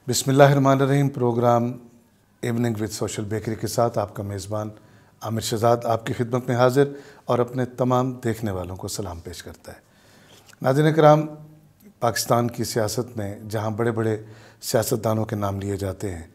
بسم اللہ الرحمن الرحیم۔ Programme evening with social bakery کے ساتھ آپ کا میزبان عامر شہزاد آپ کی خدمت میں حاضر اور اپنے تمام دیکھنے والوں کو سلام پیش کرتا ہے۔ ناظرین کرام، پاکستان کی سیاست میں جہاں بڑے بڑے سیاستدانوں کے نام لیے جاتے ہیں،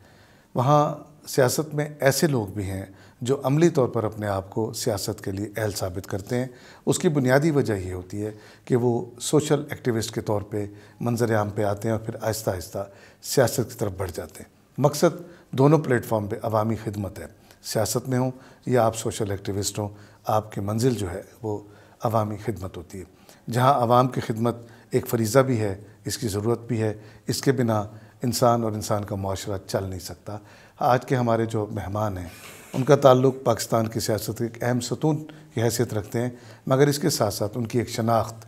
وہاں سیاست میں ایسے لوگ بھی ہیں جو عملی طور پر اپنے آپ کو سیاست کے لیے اہل ثابت کرتے ہیں۔ اس کی بنیادی وجہ یہ ہوتی ہے کہ وہ سوشل ایکٹیوسٹ کے طور پہ منظر عام پہ آتے ہیں اور پھر آہستہ آہستہ سیاست کی طرف بڑھ جاتے ہیں۔ مقصد دونوں پلیٹ فارم پہ عوامی خدمت ہے، سیاست میں ہوں یا آپ سوشل ایکٹیوسٹ ہوں، آپ کی منزل جو ہے وہ عوامی خدمت ہوتی ہے۔ جہاں عوام کی خدمت ایک فریضہ بھی ہے، اس کی ضرورت بھی ہے، اس کے بنا انسان اور انسان کا معاشرہ چل نہیں سکتا۔ آج کے ہمارے جو مہمان ہیں ان کا تعلق پاکستان کی سیاست کے ایک اہم ستون کی حیثیت رکھتے ہیں، مگر اس کے ساتھ ساتھ ان کی ایک شناخت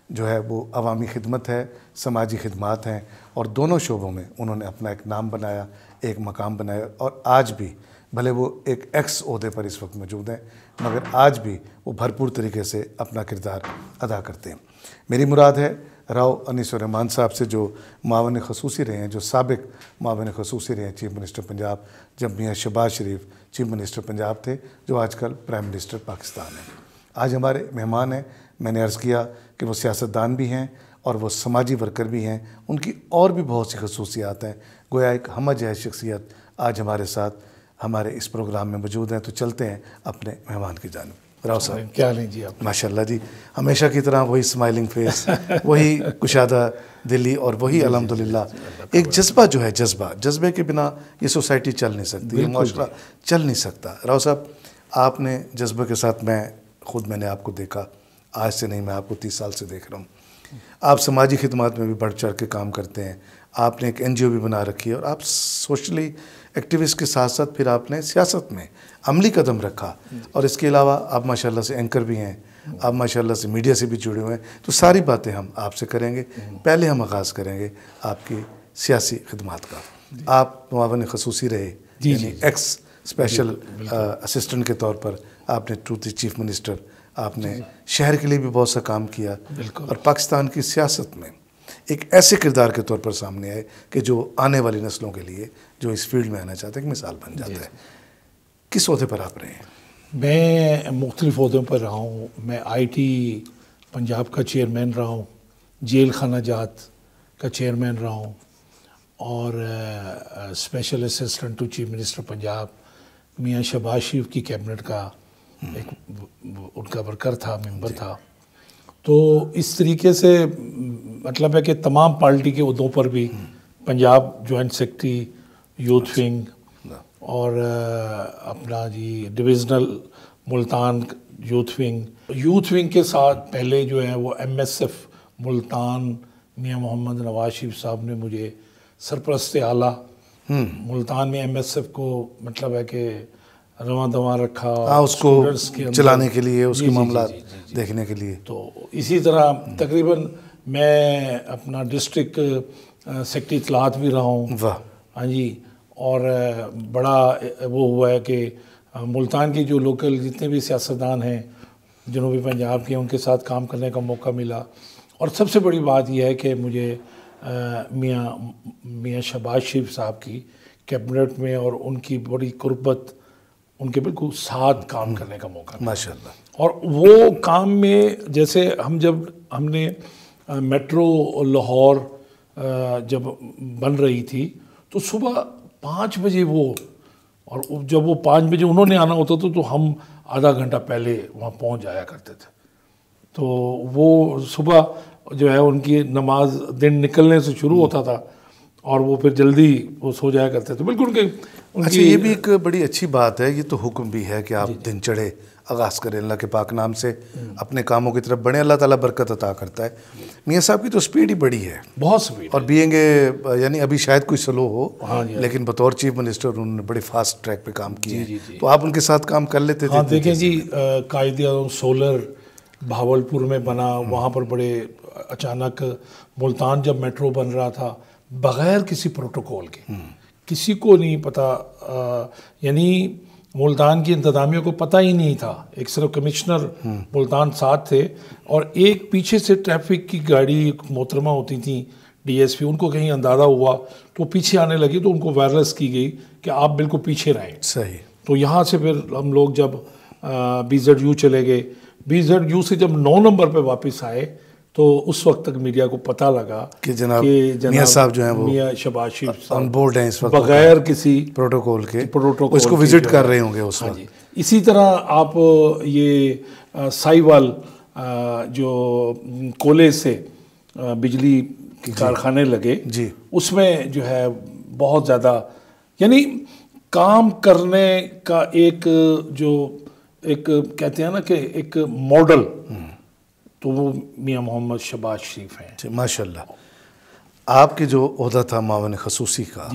جو ہے وہ عوامی خدمت ہے، سماجی خدمات ہیں، اور دونوں شعبوں میں انہوں نے اپنا ایک نام بنایا، ایک مقام بنایا، اور آج بھی بھلے وہ ایک ایکس عہدے پر اس وقت موجود ہیں مگر آج بھی وہ بھرپور طریقے سے اپنا کردار ادا کرتے ہیں۔ میری مراد ہے راؤ انیس الرحمان صاحب سے، جو معاون خصوصی رہے ہیں، جو سابق معاون خصوصی رہے ہیں چیف منسٹر پنجاب، جب میاں شہباز شریف چیف منسٹر پنجاب تھے، جو آج کل پرائم منسٹر پاکستان ہیں۔ آج ہمارے مہمان ہیں۔ میں نے عرض کیا کہ وہ سیاستدان بھی ہیں اور وہ سماجی ورکر بھی ہیں، ان کی اور بھی بہت سی خصوصیات ہیں۔ گویا ایک ہمہ جہت شخصیت آج ہمارے ساتھ ہمارے اس پروگرام میں موجود ہیں۔ تو چلتے ہیں اپنے مہمان کی جانب۔ راؤ صاحب کیا لیں جی آپ؟ ماشاءاللہ جی، ہمیشہ کی طرح وہی اسمائلنگ فیس، وہی کشادہ دلی، اور وہی الحمدللہ ایک جذبہ جو ہے، جذبے کے بنا یہ سوسائٹی چل نہیں سکتی، یہ معاشرہ چل نہیں سکتا۔ راؤ صاحب، آپ نے جذبے کے ساتھ، میں نے آپ کو دیکھا، آج سے نہیں، میں آپ کو 30 سال سے دیکھ رہا ہوں۔ آپ سماجی خدمات میں بھی بڑھ چڑھ کے کام کرتے ہیں، آپ نے ایک NGO بھی بنا رکھی ہے، اور آپ سوشلی ایکٹیوسٹ کے ساتھ ساتھ پھر آپ نے سیاست میں عملی قدم رکھا، اور اس کے علاوہ آپ ماشاءاللہ سے اینکر بھی ہیں، آپ ماشاءاللہ سے میڈیا سے بھی جڑے ہوئے ہیں۔ تو ساری باتیں ہم آپ سے کریں گے۔ پہلے ہم آغاز کریں گے آپ کی سیاسی خدمات کا۔ آپ معاون خصوصی رہے، یعنی ایکس اسپیشل اسسٹنٹ کے طور پر آپ نے ٹو دی چیف منسٹر، آپ نے شہر کے لیے بھی بہت سا کام کیا، اور پاکستان کی سیاست میں ایک ایسے کردار کے طور پر سامنے آئے کہ جو آنے والی نسلوں کے لیے جو اس فیلڈ میں آنا چاہتے ہیں ایک مثال بن جاتا ہے۔ کس عہدے پر آپ رہے ہیں؟ میں مختلف عہدوں پر رہا ہوں۔ میں IT پنجاب کا چیئرمین رہا ہوں، جیل خانہ جات کا چیئرمین رہا ہوں، اور special assistant to chief minister Punjab Mian Shahbaz شریف کی کیبنٹ کا ایک ان کا ورکر تھا، ممبر تھا۔ تو اس طریقے سے مطلب ہے کہ تمام پارٹی کے عہدوں پر بھی، Punjab joint secretary, youth wing, اور اپنا جی ڈویژنل ملتان یوتھ ونگ کے ساتھ پہلے جو ہے وہ MSF ملتان میاں محمد نواز شریف صاحب نے مجھے سرپرست اعلیٰ ملتان میں MSF کو مطلب ہے کہ رواں دواں رکھا، اس کو چلانے کے لیے، اس کے معاملات دیکھنے کے لیے۔ تو اسی طرح تقریباً میں اپنا ڈسٹرکٹ سیکرٹری اطلاعات بھی رہا ہوں۔ ہاں جی، اور بڑا وہ ہوا ہے کہ ملتان کی جو لوکل جتنے بھی سیاستدان ہیں جنوبی پنجاب کے، ان کے ساتھ کام کرنے کا موقع ملا۔ اور سب سے بڑی بات یہ ہے کہ مجھے میاں شہباز شریف صاحب کی کیبنٹ میں اور ان کی بڑی قربت، ان کے بالکل ساتھ کام کرنے کا موقع ملا ماشاءاللہ۔ اور وہ کام میں جیسے ہم نے میٹرو لاہور جب بن رہی تھی تو صبح 5 بجے اور جب وہ 5 بجے انہوں نے آنا ہوتا تھا تو ہم آدھا گھنٹہ پہلے وہاں پہنچ جایا کرتے تھے۔ تو وہ صبح جو ہے ان کی نماز دن نکلنے سے شروع ہوتا تھا، اور وہ پھر جلدی وہ سو جایا کرتے تھے، بالکل اچھا، یہ بھی ایک بڑی اچھی بات ہے۔ یہ تو حکم بھی ہے کہ آپ دن چڑھے آغاز کریں اللہ کے پاک نام سے، اپنے کاموں کی طرف بڑھیں، اللہ تعالیٰ برکت عطا کرتا ہے۔ میاں صاحب کی تو سپیڈ ہی بڑی ہے، بہت سپیڈ، اور بینگ یعنی ابھی شاید کوئی سلو ہو، لیکن بطور چیف منسٹر انہوں نے بڑے فاسٹ ٹریک پہ کام کیے ہیں۔ تو آپ ان کے ساتھ کام کر لیتے تھے؟ ہاں دیکھیں جی، قائد اعظم سولر بھاولپور میں بنا، وہاں پر بڑے اچانک ملتان جب میٹرو بن رہا تھا، بغیر کسی پروٹوکول کے، کسی کو نہیں پتا، یعنی ملتان کی انتظامیہ کو پتہ ہی نہیں تھا، ایک صرف کمشنر ملتان ساتھ تھے، اور ایک پیچھے سے ٹریفک کی گاڑی محترمہ ہوتی تھیں DSP, ان کو کہیں اندازہ ہوا تو پیچھے آنے لگی تو ان کو وائرلیس کی گئی کہ آپ بالکل پیچھے رہیں. صحیح. تو یہاں سے پھر ہم لوگ جب BZU چلے گئے, BZU سے جب 9 نمبر پہ واپس آئے تو اس وقت تک میڈیا کو پتہ لگا کہ جناب میاں صاحب جو ہیں وہ میاں شہباز شریف آن بورڈ ہیں اس وقت, بغیر کسی پروٹوکول کے پروٹوکول اس کو وزٹ کر رہے ہوں گے اس وقت. اسی طرح آپ یہ سائیوال جو کولے سے بجلی کے کارخانے لگے, جی, اس میں جو ہے بہت زیادہ یعنی کام کرنے کا ایک جو ایک کہتے ہیں نا کہ ایک ماڈل, تو وہ میاں محمد شہباز شریف ہیں. ماشاء اللہ. آپ کے جو عہدہ تھا معاون خصوصی کا,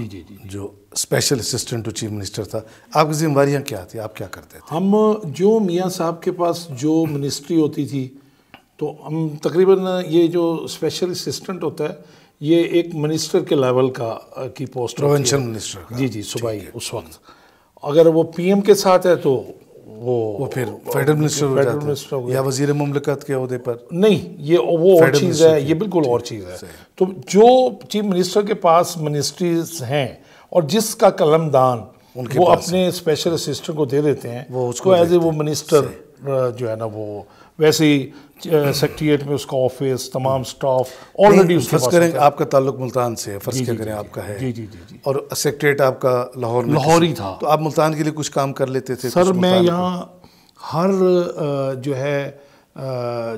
جو special assistant to chief minister تھا, آپ کی ذمہ داریاں کیا تھی, آپ کیا کرتے تھے؟ ہم جو میاں صاحب کے پاس جو منسٹری ہوتی تھی تو ہم تقریباً یہ جو اسپیشل اسسٹنٹ ہوتا ہے یہ ایک منسٹر کے لیول کا کی پوسٹ, پروونشل منسٹر کا. جی صوبائی. اس وقت اگر وہ PM کے ساتھ ہے تو وہ پھر فیڈرل منسٹر ہو جاتا ہے, یا وزیر مملکت کے عہدے پر. نہیں, یہ وہ اور چیز ہے, یہ بالکل اور چیز ہے. تو جو چیف منسٹر کے پاس منسٹریز ہیں اور جس کا قلم دان وہ اپنے اسپیشل اسسٹنٹ کو دے دیتے ہیں, وہ اس کو ایز اے وہ منسٹر جو ہے نا وہ ویسے ہی سیکریٹریٹ میں اس کا آفس, تمام سٹاف آلریڈی اس کے پاس. فرض کریں آپ کا تعلق ملتان سے ہے, فرض کیا کریں آپ کا ہے, جی اور سیکریٹریٹ آپ کا لاہور ہی تھا, تو آپ ملتان کے لیے کچھ کام کر لیتے تھے؟ سر میں یہاں ہر جو ہے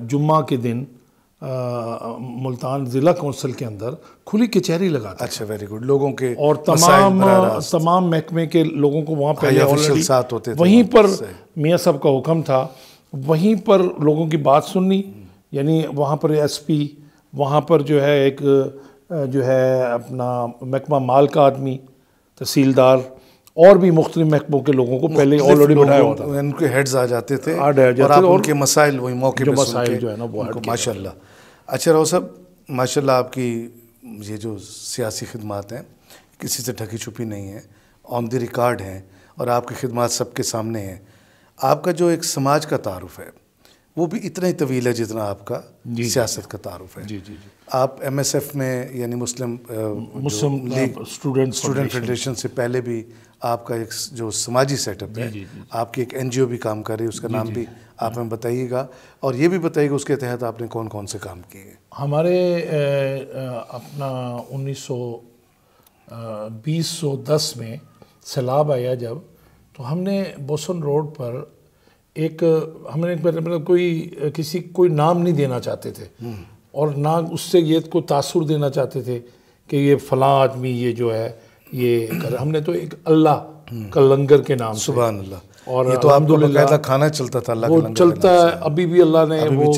جمعہ کے دن ملتان ضلع کونسل کے اندر کھلی کچہری لگاتا. اچھا, ویری گڈ. لوگوں کے اور تمام محکمے کے لوگوں کو وہاں پہلے آفیشل ساتھ ہوتے تھے, وہیں پر میاں صاحب کا حکم تھا, وہیں پر لوگوں کی بات سننی. یعنی وہاں پر SP, وہاں پر جو ہے ایک جو ہے اپنا محکمہ مال کا آدمی, تحصیلدار, اور بھی مختلف محکموں کے لوگوں کو پہلے آلریڈی بٹھایا ہوتا تھا. ان کے ہیڈز آ جاتے تھے اور آپ ان کے مسائل وہی موقع پہ سن کے جو ہے نا وہ ماشاء اللہ. اچھا راؤ صاحب, ماشاء اللہ آپ کی یہ جو سیاسی خدمات ہیں کسی سے ڈھکی چھپی نہیں ہیں, آن دی ریکارڈ ہیں, اور آپ کی خدمات سب کے سامنے ہیں. آپ کا جو ایک سماج کا تعارف ہے وہ بھی اتنا ہی طویل ہے جتنا آپ کا سیاست کا تعارف ہے. آپ MSF میں یعنی مسلم لیگ اسٹوڈنٹ فیڈریشن سے پہلے بھی آپ کا ایک جو سماجی سیٹ اپ ہے, آپ کی ایک NGO بھی کام کر رہی ہے, اس کا نام بھی آپ ہمیں بتائیے گا, اور یہ بھی بتائیے گا اس کے تحت آپ نے کون کون سے کام کیے. ہمارے اپنا 1920 میں سیلاب آیا جب, تو ہم نے بوسن روڈ پر ایک ہم نے مطلب کوئی نام نہیں دینا چاہتے تھے, اور نہ اس سے یہ کو تاثر دینا چاہتے تھے کہ یہ فلاں آدمی یہ جو ہے یہ ہم نے تو ایک اللہ کا لنگر کے نام سے, سبحان اللہ, اور یہ تو آپ کو باقاعدہ کھانا چلتا تھا اللہ کا لنگر, چلتا ہے ابھی بھی. اللہ نے وہ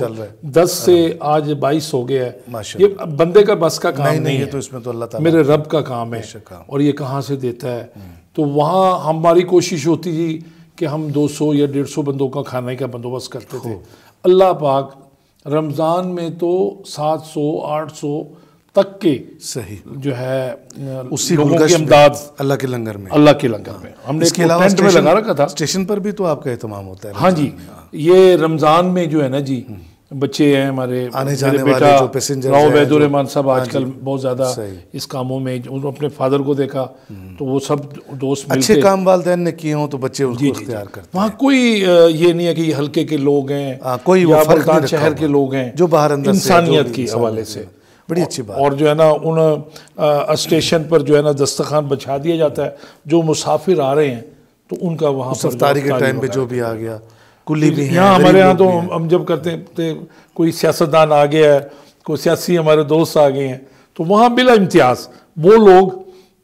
10 سے آج 22 ہو گیا ہے. یہ بندے کا بس کا کام نہیں ہے, تو اس میں تو اللہ تعالیٰ میرے رب کا کام ہے, اور یہ کہاں سے دیتا ہے. تو وہاں ہماری کوشش ہوتی تھی کہ ہم 200 یا 150 بندوں کا کھانے کا بندوبست کرتے تھے. اللہ پاک رمضان میں تو 700 800 تک کے صحیح جو ہے اسی لوگوں کی امداد اللہ کے لنگر میں, ہم نے اس کے علاوہ ٹینٹ میں لگا رکھا تھا. اسٹیشن پر بھی تو آپ کا اہتمام ہوتا ہے. ہاں جی, یہ رمضان میں جو ہے نا جی بچے ہیں ہمارے, آنے جانے والے جو پیسنجر راؤ عبید الرحمان صاحب آج کل بہت زیادہ اس کاموں میں, اپنے فادر کو دیکھا تو وہ سب دوست مل کے اچھے کام والدین نے کیے ہوں تو بچے اس کو اختیار کرتے ہیں. وہاں کوئی یہ نہیں ہے کہ یہ ہلکے کے لوگ ہیں, کوئی یا ملتان شہر کے لوگ ہیں, جو باہر اندر انسانیت کی حوالے سے بڑی اچھی بات. اور جو ہے نا ان اسٹیشن پر جو ہے نا دسترخوان بچھا دیا جاتا ہے, جو مسافر آ رہے ہیں تو ان کا وہاں پر افطاری کے ٹائم پہ جو بھی آ گیا, کلی بھی ہیں. یہاں ہمارے یہاں تو ہم جب کرتے ہیں کوئی سیاستدان آ گیا ہے, کوئی سیاسی ہمارے دوست آ گئے ہیں, تو وہاں بلا امتیاز وہ لوگ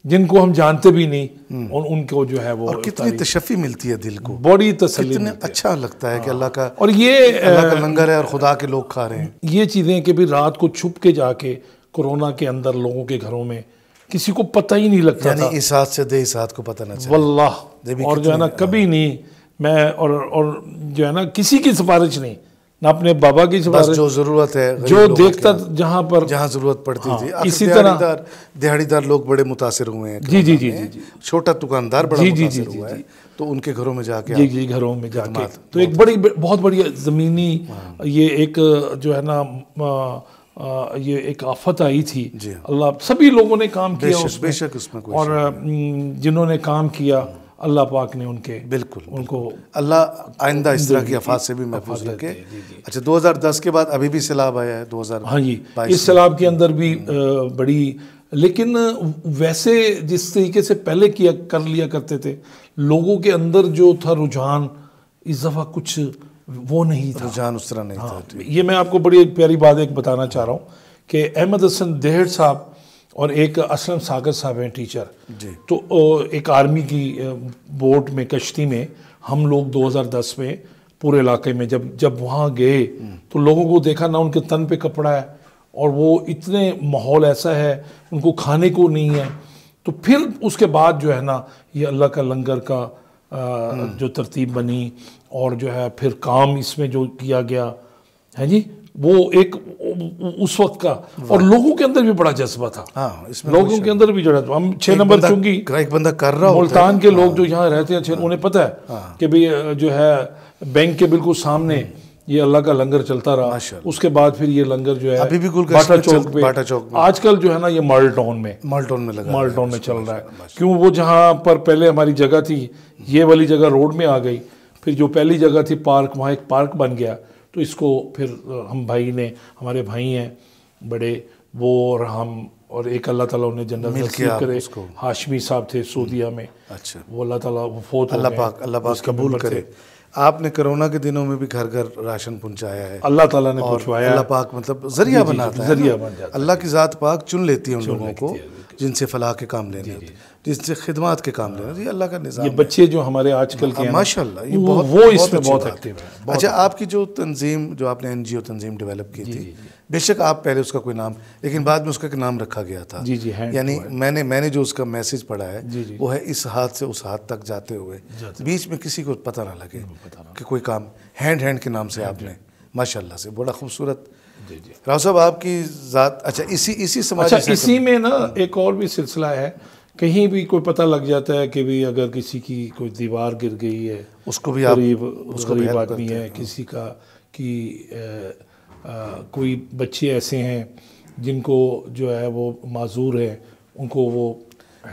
جن کو ہم جانتے بھی نہیں, اور ان کو جو ہے وہ اور کتنی تشفی ملتی ہے دل کو, بڑی تسلی, کتنے اچھا لگتا ہے کہ اللہ کا, اور یہ اللہ کا لنگر ہے اور خدا کے لوگ کھا رہے ہیں. یہ چیزیں کہ بھی رات کو چھپ کے جا کے کورونا کے اندر لوگوں کے گھروں میں کسی کو پتہ ہی نہیں لگتا تھا, یعنی اس ہاتھ سے دے اس ہاتھ کو پتہ نہ چلے واللہ. اور جو ہے نا کبھی نہیں میں اور جو ہے نا کسی کی سفارش نہیں, نہ اپنے بابا کی سفارش, جو ضرورت ہے جو دیکھتا جہاں ضرورت پڑتی تھی. اسی طرح دہاڑی دار لوگ بڑے متاثر ہوئے ہیں. جی چھوٹا دکاندار بڑا متاثر ہوا ہے, تو ان کے گھروں میں جا کے گھروں میں جا کے تو ایک بہت بڑی زمینی یہ ایک جو ہے نا یہ ایک آفت آئی تھی، جی اللہ سبھی لوگوں نے کام کیا اس بے شک اس میں کوئی اور جنہوں نے کام کیا اللہ پاک نے ان کے بالکل ان کو اللہ آئندہ اس طرح کی آفات سے بھی محفوظ رکھے. اچھا 2010 کے بعد ابھی بھی سیلاب آیا ہے 2022. ہاں جی اس سیلاب کے اندر بھی بڑی، لیکن ویسے جس طریقے سے پہلے کر لیا کرتے تھے لوگوں کے اندر جو تھا رجحان، اس دفعہ کچھ وہ نہیں تھا، رجحان اس طرح نہیں تھا. یہ میں آپ کو بڑی پیاری بات ایک بتانا چاہ رہا ہوں کہ احمد حسن دہڑ صاحب اور ایک اسلم ساگر صاحب ہیں ٹیچر، تو ایک آرمی کی بوٹ میں کشتی میں ہم لوگ 2010 میں پورے علاقے میں جب وہاں گئے تو لوگوں کو دیکھا نہ ان کے تن پہ کپڑا ہے اور وہ اتنے ماحول ایسا ہے ان کو کھانے کو نہیں ہے. تو پھر اس کے بعد جو ہے نا یہ اللہ کا لنگر کا جو ترتیب بنی اور جو ہے پھر کام اس میں جو کیا گیا ہے جی وہ ایک اس وقت کا، اور لوگوں کے اندر بھی بڑا جذبہ تھا. لوگوں کے اندر بھی جو ہے ہم 6 نمبر چونکہ ایک بندہ کر رہا ملتان کے لوگ جو یہاں رہتے ہیں انہیں پتہ ہے کہ بھی جو ہے بینک کے بالکل سامنے یہ اللہ کا لنگر چلتا رہا. اس کے بعد پھر یہ لنگر جو ہے ابھی بھی باٹا چوک پہ آج کل جو ہے نا یہ مال ٹاؤن میں چل رہا ہے. کیوں وہ جہاں پر پہلے ہماری جگہ تھی یہ والی جگہ روڈ میں آ گئی، پھر جو پہلی جگہ تھی پارک وہاں ایک پارک بن گیا. تو اس کو پھر ہم بھائی نے، ہمارے بھائی ہیں بڑے وہ اور ہم اور ایک اللہ تعالیٰ انہیں جنت نصیب کرے، ہاشمی صاحب تھے سعودیہ میں، وہ اللہ تعالیٰ وہ فوت ہو گئے، اللہ پاک قبول کرے. آپ نے کرونا کے دنوں میں بھی گھر گھر راشن پہنچایا ہے، اللہ تعالیٰ نے پہنچوایا. اللہ پاک مطلب ذریعہ بناتا ہے، ذریعہ بن جاتا ہے. اللہ کی ذات پاک چن لیتی ہے ان لوگوں کو جن سے فلاح کے کام لینے ہوتے ہیں، جن سے خدمات کے کام لینے ہوتے ہیں. یہ اللہ کا نظام. یہ بچے جو ہمارے آج کل کے ماشاءاللہ یہ وہ اس میں بہت ایکٹیو ہیں. اچھا آپ کی جو تنظیم جو آپ نے NGO تنظیم ڈیولپ کی تھی، بے شک آپ پہلے اس کا کوئی نام لیکن بعد میں اس کا ایک نام رکھا گیا تھا. یعنی میں نے جو اس کا میسج پڑھا ہے وہ ہے اس ہاتھ سے اس ہاتھ تک جاتے ہوئے بیچ میں کسی کو پتہ نہ لگے کہ کوئی کام ہینڈ کے نام سے آپ نے ماشاءاللہ سے بڑا خوبصورت. راؤ صاحب آپ کی ذات اچھا اسی سماجی اسی میں نا ایک اور بھی سلسلہ ہے، کہیں بھی کوئی پتہ لگ جاتا ہے کہ بھی اگر کسی کی کوئی دیوار گر گئی ہے، اس کو بھی غریب آدمی ہے، کسی کا کی کوئی بچے ایسے ہیں جن کو جو ہے وہ معذور ہے ان کو وہ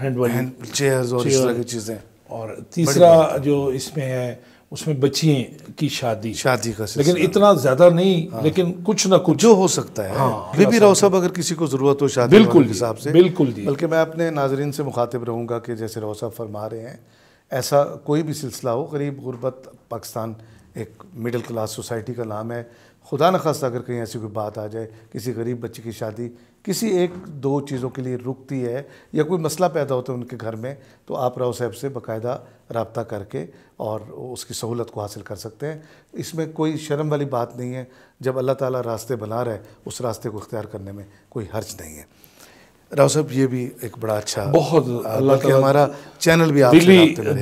ہینڈ چیئرز اور اس طرح کی چیزیں. اور تیسرا جو اس میں ہے اس میں بچیوں کی شادی کا لیکن اتنا زیادہ نہیں، لیکن کچھ نہ کچھ جو ہو سکتا ہے. بھی راؤ صاحب اگر کسی کو ضرورت ہو شادی بالکل کے حساب سے بالکل جی، بلکہ میں اپنے ناظرین سے مخاطب رہوں گا کہ جیسے راؤ صاحب فرما رہے ہیں ایسا کوئی بھی سلسلہ ہو. غریب غربت پاکستان ایک مڈل کلاس سوسائٹی کا نام ہے. خدا نخواستہ اگر کہیں ایسی کوئی بات آ جائے، کسی غریب بچے کی شادی کسی 1-2 چیزوں کے لیے رکتی ہے یا کوئی مسئلہ پیدا ہوتا ہے ان کے گھر میں، تو آپ راؤ صاحب سے باقاعدہ رابطہ کر کے اور اس کی سہولت کو حاصل کر سکتے ہیں. اس میں کوئی شرم والی بات نہیں ہے. جب اللہ تعالیٰ راستے بنا رہا ہے اس راستے کو اختیار کرنے میں کوئی حرج نہیں ہے. راؤ صاحب یہ بھی ایک بڑا اچھا بہت اللہ تعالیٰ ہمارا چینل بھی آپ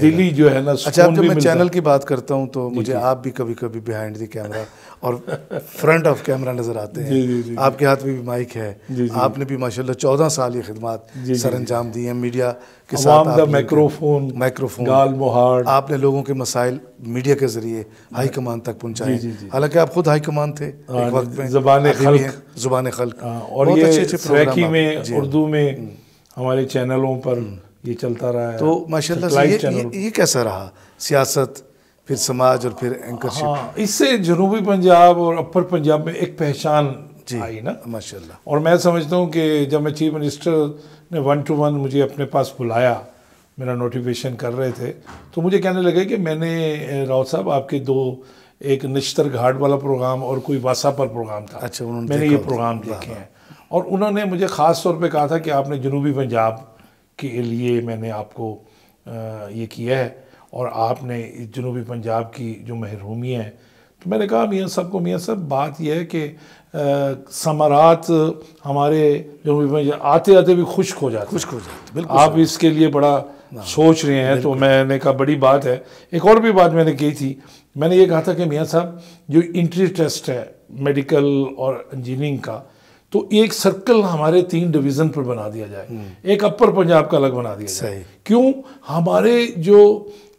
دلی جو ہے نا. اچھا آپ جب میں چینل کی بات کرتا ہوں تو مجھے آپ بھی کبھی کبھی بیہائنڈ دی کیمرہ اور فرنٹ آف کیمرہ نظر آتے ہیں. آپ کے ہاتھ میں بھی مائک ہے. آپ نے بھی ماشاءاللہ 14 سال یہ خدمات سر انجام دی ہیں میڈیا کے ساتھ. مائکروفون گال مہاڑ آپ نے لوگوں کے مسائل میڈیا کے ذریعے ہائی کمان تک پہنچائے. حالانکہ آپ خود ہائی کمان تھے ایک وقت میں، زبان خلق، اور یہ سریکی میں اردو میں ہمارے چینلوں پر یہ چلتا رہا ہے. تو ماشاءاللہ سے یہ کیسا رہا سیاست پھر سماج اور پھر اینکرشپ؟ اس سے جنوبی پنجاب اور اپر پنجاب میں ایک پہچان آئی نا ماشاءاللہ. اور میں سمجھتا ہوں کہ جب میں چیف منسٹر نے 1 to 1 مجھے اپنے پاس بلایا، میرا نوٹیفیکیشن کر رہے تھے، تو مجھے کہنے لگے کہ میں نے راؤ صاحب آپ کے 2 ایک نشتر گھاٹ والا پروگرام اور کوئی واسا پر پروگرام تھا، اچھا میں نے یہ پروگرام دیکھے ہیں. اور انہوں نے مجھے خاص طور پہ کہا تھا کہ آپ نے جنوبی پنجاب کے لیے میں نے آپ کو یہ کیا ہے اور آپ نے جنوبی پنجاب کی جو محرومی ہے. تو میں نے کہا میاں صاحب بات یہ ہے کہ ثمرات ہمارے جنوبی پنجاب آتے آتے بھی خشک ہو جاتے بالکل. آپ اس کے لیے بڑا سوچ رہے ہیں. تو میں نے کہا بڑی بات ہے. ایک اور بھی بات میں نے کی تھی، میں نے یہ کہا تھا کہ میاں صاحب جو انٹری ٹیسٹ ہے میڈیکل اور انجینئرنگ کا، تو ایک سرکل ہمارے 3 ڈویژن پر بنا دیا جائے، ایک اپر پنجاب کا الگ بنا دیا جائے. کیوں؟ ہمارے جو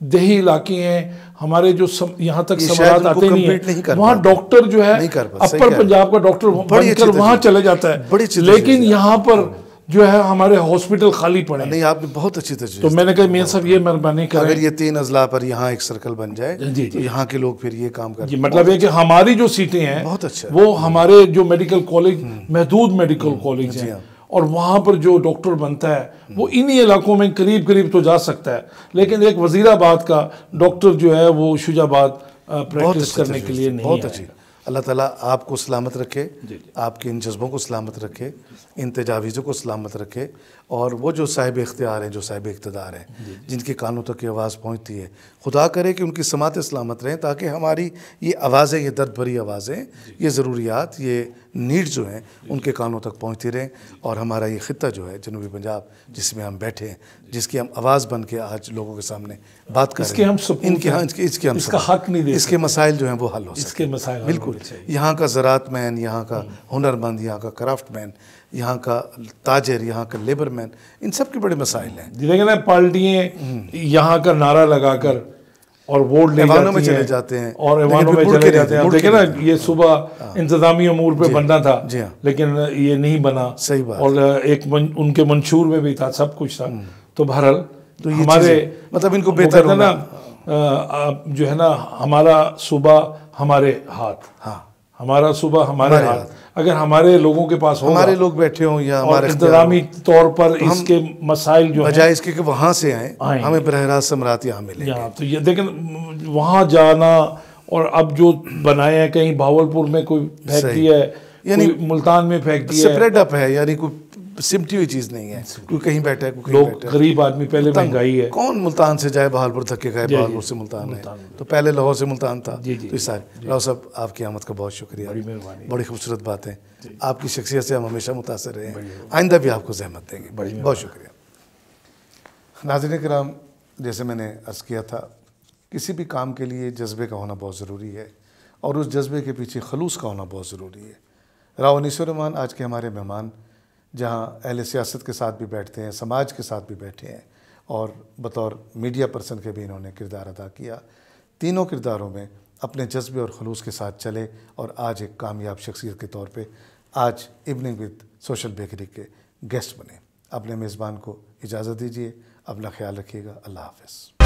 دیہی علاقے ہیں ہمارے جو یہاں تک یہ سوالات شاید ان کو آتے نہیں complete نہیں ہیں، کر وہاں پاتے، ڈاکٹر جو ہے نہیں کر پاتے، صحیح اپر کہہ پنجاب کا ڈاکٹر بڑی بن اچھی کر وہاں تجویز، چلے جاتا بڑی ہے، اچھی تجویز لیکن ہے۔ یہاں پر جو ہے ہمارے ہاسپٹل خالی پڑے ہیں۔ نہیں آپ نے بہت اچھی تجویز تو میں نے کہا میاں صاحب یہ مہربانی اگر کریں، یہ 3 اضلاع پر یہاں ایک سرکل بن جائے جی تو یہاں کے لوگ پھر یہ کام کریں۔ جی مطلب ہے کہ ہماری جو سیٹیں ہیں بہت اچھا ہے۔ وہ ہمارے جو میڈیکل کالج محدود میڈیکل کالج جی ہیں، ہاں۔ اور وہاں پر جو ڈاکٹر بنتا ہے وہ انہی علاقوں میں قریب قریب تو جا سکتا ہے، لیکن ایک وزیر آباد کا ڈاکٹر جو ہے وہ شجاع آباد پریکٹس کرنے کے لیے نہیں بہت آئے اچھی۔ گا۔ اللہ تعالیٰ آپ کو سلامت رکھے، آپ کے ان جذبوں کو سلامت رکھے، ان تجاویزوں کو سلامت رکھے، اور وہ جو صاحب اختیار ہیں، جو صاحب اقتدار ہیں، جن کے کانوں تک یہ آواز پہنچتی ہے، خدا کرے کہ ان کی سماعتیں سلامت رہیں، تاکہ ہماری یہ آوازیں، یہ درد بھری آوازیں، یہ ضروریات، یہ نیڈ جو ہیں ان کے کانوں تک پہنچتی رہیں، اور ہمارا یہ خطہ جو ہے جنوبی پنجاب جس میں ہم بیٹھے ہیں، جس کی ہم آواز بن کے آج لوگوں کے سامنے بات کر رہے ہیں، اس کے ہم سپورٹ ہیں، اس کا حق نہیں دے اس کے مسائل جو ہیں وہ حل ہو اس سکتے کے ہیں۔ مسائل حل بالکل ہونے چاہیے۔ یہاں کا زراعت مین، یہاں کا ہنر مند، یہاں کا کرافٹ مین، یہاں کا تاجر، یہاں کا لیبر مین، ان سب کے بڑے مسائل ہیں۔ دیکھیں نا پارٹیاں یہاں کا نعرہ لگا کر اور ووٹ لے ایوانوں میں جاتی چلے ہیں جاتے ہیں، اور ایوانوں میں چلے جاتے ہیں۔ دیکھیں نا یہ صبح انتظامی امور پہ بننا تھا جی ہاں، لیکن یہ نہیں بنا، صحیح بات، اور ایک ان کے منشور میں بھی تھا، سب کچھ تھا۔ تو بہرحال تو یہ ہمارے مطلب ان کو وہ بہتر کہتے ہیں ہونا، نا جو ہے نا ہمارا صبح ہمارے ہاتھ، ہاں ہمارا صبح ہمارے ہاتھ، اگر ہمارے لوگوں کے پاس ہوگا ہمارے لوگ بیٹھے ہوں یا اور ہمارے انتظامی طور پر اس کے مسائل جو ہیں بجائے اس کے کہ وہاں سے آئیں، ہمیں براہ راست ثمرات یہاں ملیں گے۔ یہاں تو یہ دیکھیں وہاں جانا، اور اب جو بنائے ہیں کہیں بھاولپور میں کوئی پھینک دیا ہے، یعنی کوئی ملتان میں پھینک دیا ہے، سپریڈ اپ ہے، یعنی کوئی سمٹی ہوئی چیز نہیں ہے، کوئی کہیں بیٹھا ہے، کوئی کہیں لوگ بیٹھا ہے۔ غریب آدمی پہلے مہنگائی ہے، کون ملتان سے جائے بہالپور دھکے کھائے بہالپور سے ملتان ہے، تو پہلے لاہور سے ملتان تھا۔ جی جی تو سارے راؤ صاحب آپ کی آمد کا بہت شکریہ، بڑی مہربانی، بڑی خوبصورت باتیں، آپ کی شخصیت سے ہم ہمیشہ متاثر رہے ہیں، آئندہ بھی آپ کو زحمت دیں گے، بہت شکریہ۔ ناظرین کرام، جیسے میں نے عرض کیا تھا، کسی بھی کام کے لیے جذبے کا ہونا بہت ضروری ہے، اور اس جذبے کے پیچھے خلوص کا ہونا بہت ضروری ہے۔ راؤ انیس الرحمان آج کے ہمارے مہمان، جہاں اہل سیاست کے ساتھ بھی بیٹھتے ہیں، سماج کے ساتھ بھی بیٹھے ہیں، اور بطور میڈیا پرسن کے بھی انہوں نے کردار ادا کیا۔ تینوں کرداروں میں اپنے جذبے اور خلوص کے ساتھ چلے، اور آج ایک کامیاب شخصیت کے طور پہ آج ایوننگ وتھ سوشل بیکری کے گیسٹ بنے۔ اپنے میزبان کو اجازت دیجیے، اپنا خیال رکھیے گا، اللہ حافظ۔